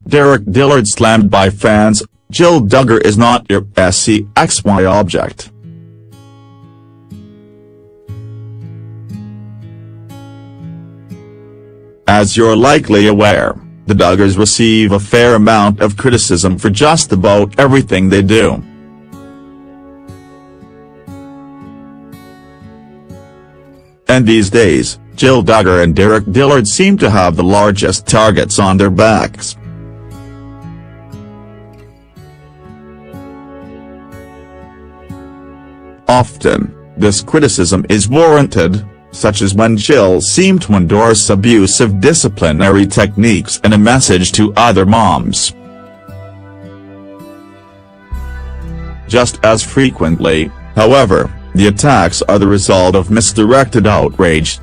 Derick Dillard slammed by fans, Jill Duggar is not your S.e.x.y object. As you're likely aware, the Duggars receive a fair amount of criticism for just about everything they do. And these days, Jill Duggar and Derick Dillard seem to have the largest targets on their backs. Often, this criticism is warranted, such as when Jill seemed to endorse abusive disciplinary techniques in a message to other moms. Just as frequently, however, the attacks are the result of misdirected outrage.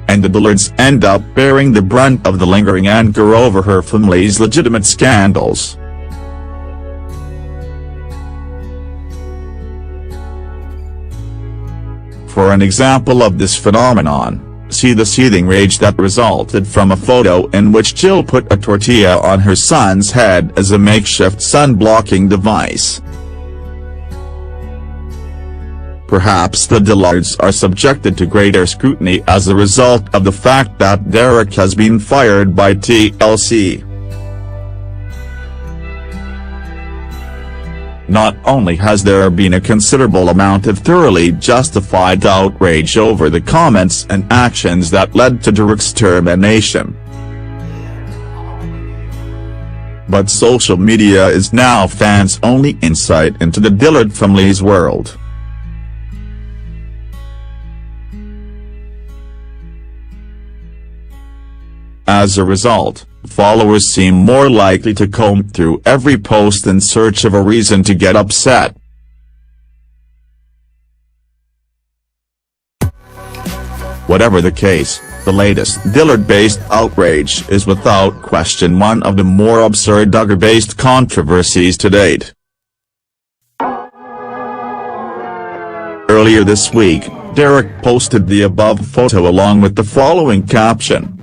And the Dillards end up bearing the brunt of the lingering anger over her family's legitimate scandals. For an example of this phenomenon, see the seething rage that resulted from a photo in which Jill put a tortilla on her son's head as a makeshift sun-blocking device. Perhaps the Dillards are subjected to greater scrutiny as a result of the fact that Derick has been fired by TLC. Not only has there been a considerable amount of thoroughly justified outrage over the comments and actions that led to Derick's termination, but social media is now fans' only insight into the Dillard family's world. As a result, followers seem more likely to comb through every post in search of a reason to get upset. Whatever the case, the latest Dillard-based outrage is without question one of the more absurd Duggar-based controversies to date. Earlier this week, Derick posted the above photo along with the following caption: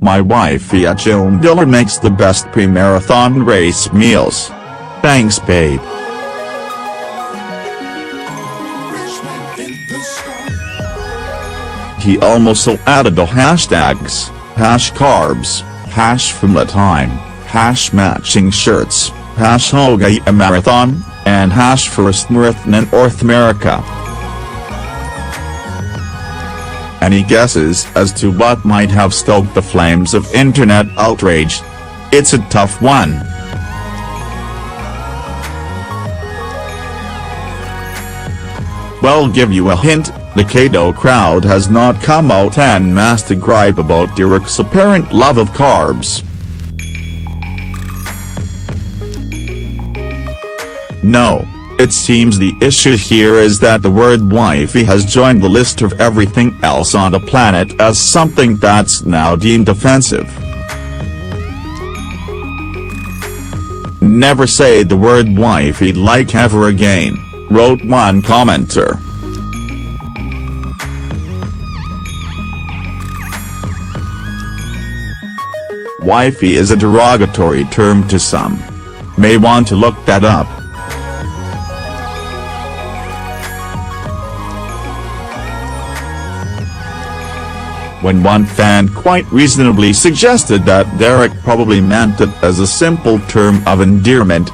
"My wife Jill Dillard makes the best pre-marathon race meals. Thanks babe." He also added the hashtags, #carbs, #family-time, #matching shirts, #marathon, and #first marathon in North America. Any guesses as to what might have stoked the flames of internet outrage? It's a tough one. Well, give you a hint, the Kato crowd has not come out en masse to gripe about Derick's apparent love of carbs. No. It seems the issue here is that the word wifey has joined the list of everything else on the planet as something that's now deemed offensive. "Never say the word wifey like ever again," wrote one commenter. Wifey is a derogatory term to some. May want to look that up. When one fan quite reasonably suggested that Derick probably meant it as a simple term of endearment.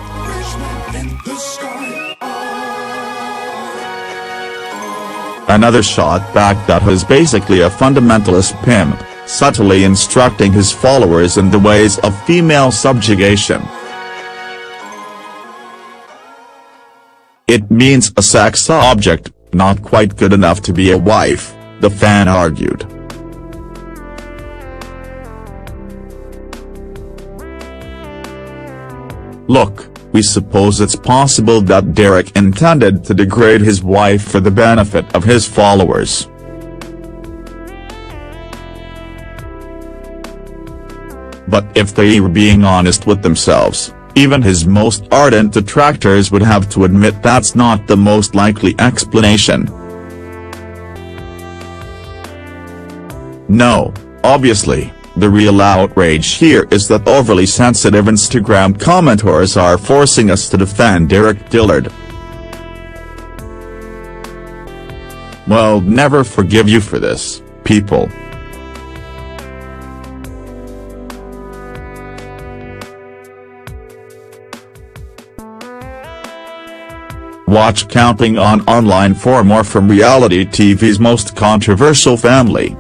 Another shot back that was basically a fundamentalist pimp, subtly instructing his followers in the ways of female subjugation. "It means a sex object, not quite good enough to be a wife," the fan argued. Look, we suppose it's possible that Derick intended to degrade his wife for the benefit of his followers. But if they were being honest with themselves, Even his most ardent detractors would have to admit that's not the most likely explanation. No, obviously, the real outrage here is that overly sensitive Instagram commenters are forcing us to defend Derick Dillard. Well, never forgive you for this, people. Watch Counting On online for more from reality TV's most controversial family.